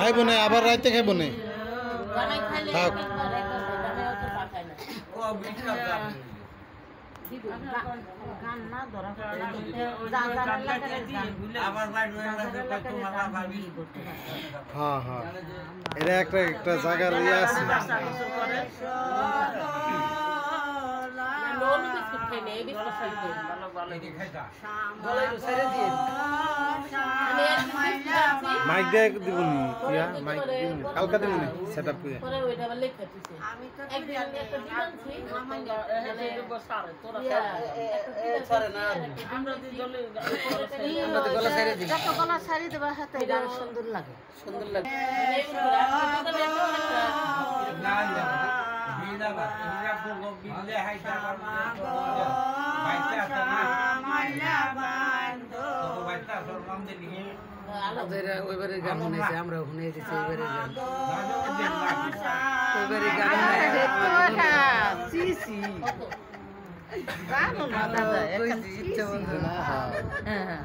খাইব না আবার রাইতে খাইব না থাক হ্যাঁ হ্যাঁ এটা একটা একটা জায়গার ইয়ে আছে মাইক দিয়ে দিব নি ইয়া মাইক দিব নি কালকা দিব নি সেটআপ করে পরে ওইটা আবার লেখা দিছে আমি তো একদিন একটা দিনছি মানে বসারে তোরা ছাড়ে না আমরা তো গলা ছাড়ে দিই একটা গলা ছাড়ে দেবা হাতে এটা সুন্দর লাগে না না বিনা বা ইয়া বলবো বিলে হাইটা বাইতে আসে না মাইলা বান্দো তো বাইতে আসে নাম দিলি আমাদের ওইবারে গান শুনেছে আমরা শুনে দিছি ওইবারে গান ওইবারে গান সিসি গান না দাদা একটা ইচ্ছা বন্ধ না হ্যাঁ হ্যাঁ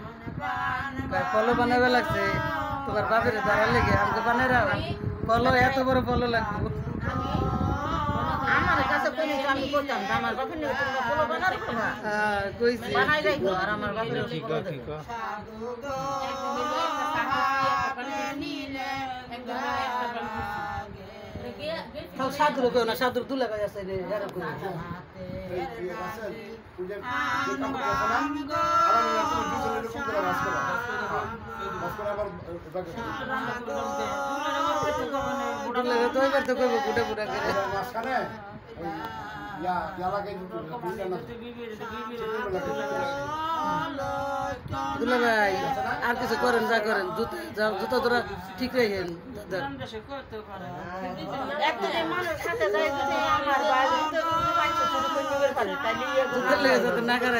ফলো বানাবে লাগছে তোমার বাপের দাঁড়া লেগে আমাকে বানাই রাও ফলো এত বড় ফলো লাগবে আমার কাছে কোনি আমি করতাম আমার বাপের নিয়ে তোমরা ফলো বানার না কইছি বানাই রাখো আর আমার বাপের ঠিক ঠিক তাও সাদুর কেউ না সাদুর দুলা কাজ আছে রে যারা করে দুলা ভাই আর কিছু করেন যা করেন জুতো ধরা ঠিক রাখেন না করে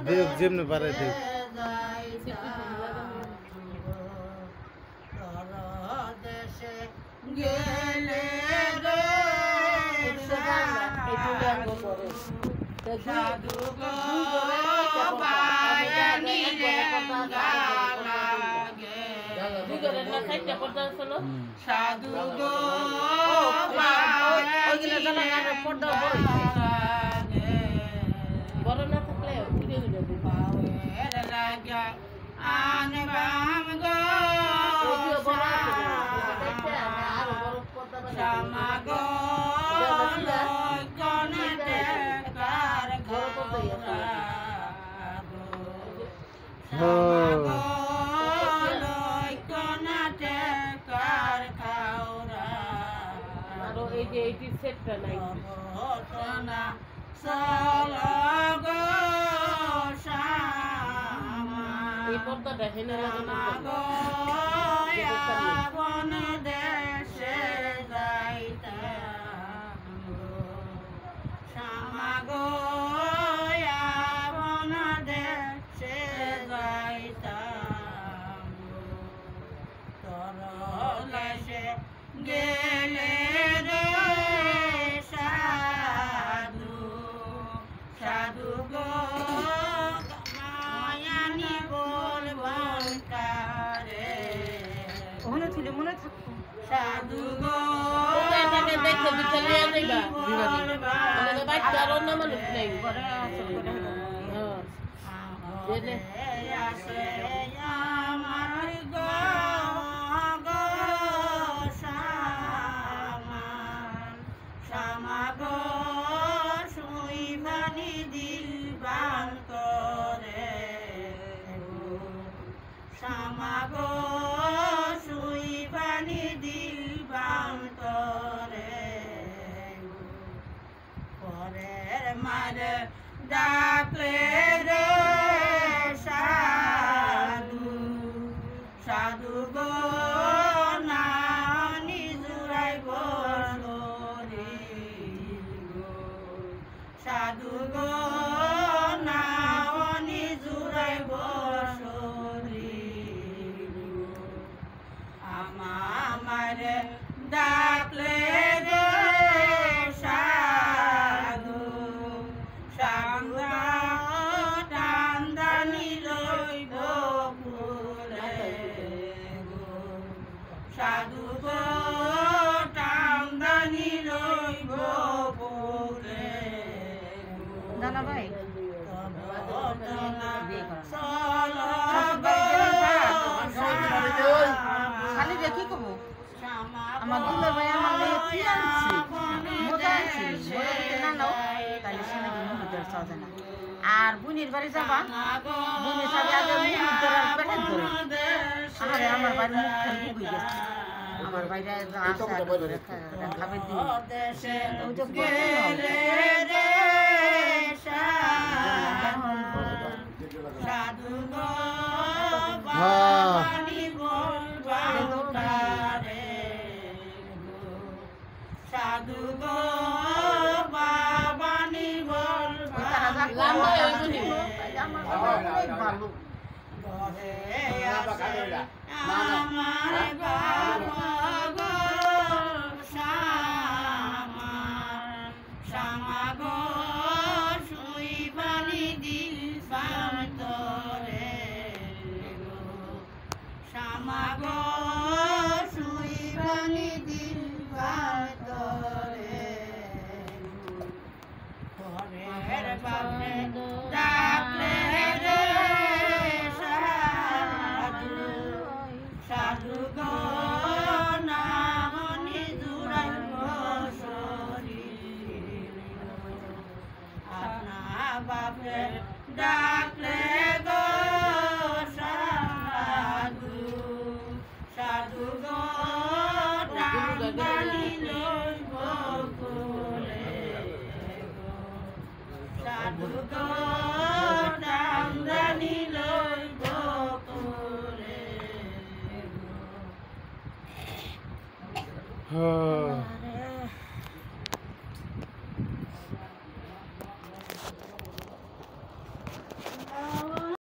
দেখ যেমনি পারে দেখ গেলে রে সাধু গো বায়ানি রে গালাগে সাধু গো বায়ানি রে পর্দা বড় না থাকলে উড়ে উড়ে পাওয়ের লাগা আনবাম গো সামাগো কনতে কার ঘোরা সামাগো কনতে কার খাওরা আর এই যে 80 সেটটা নাই ঘটনা সলগো সামা এই পর্দাটা হেনে লাগানো বন দেশে যাইতাম সামাগো বন দেশে যাইতাম তরলেশে গেলে রে সাধু সাধু গো মায়ানি বলবন কারে ওখানে ছিল মনে থাকতো সাধু গো এটাকে দেখতে বিচলে যাইবা মানে বাচ্চা আর অন্য মানুষ নেই করে আছে করে হ্যাঁ আসে আমার গো গো সামান সামাগো সুইবানি দিলবান করে সামাগো সুইবানি দিলবান করে পরের মারে ডাকলে রে সাধু সাধু গো নানি জুড়াই বসরি গো সাধু গো নানি জুড়াই বসরি গো আমার ডাকলে সাধু গো টান্দানি লইব বলে জানা ভাই খালি দেখি কব আমার দুলে ভাই আমার মেয়ে কি আনছে মজা আনছে না নাও তাহলে সে নাকি মুহুদের সাজে না আর বুনির বাড়ি যাবা বুনি সাথে আগে মুহুদের আর পেটে ধরে আরে আমার বাড়ি মুখ খালি বুঝে গেছে আমার বাইরে খাবে দিন ওই তো সাধু গো বাবানি বলবারে সাধু গো বাবানি বলবারে আমার বাবা শ্যামা গো শুইবানি দিল বান্তরে শ্যামা গো শুইবানি দিল বান্তরে ঘরের বাপে ডাকলে রে সাধু গো নামনি জুড়াই শরীর আপনা বাপে ডাকলে গো সাধু সাধু গো টাঙ্গালি লইব কোলে সাধু গো টাঙ্গালি লইব কোলে হ্যাঁ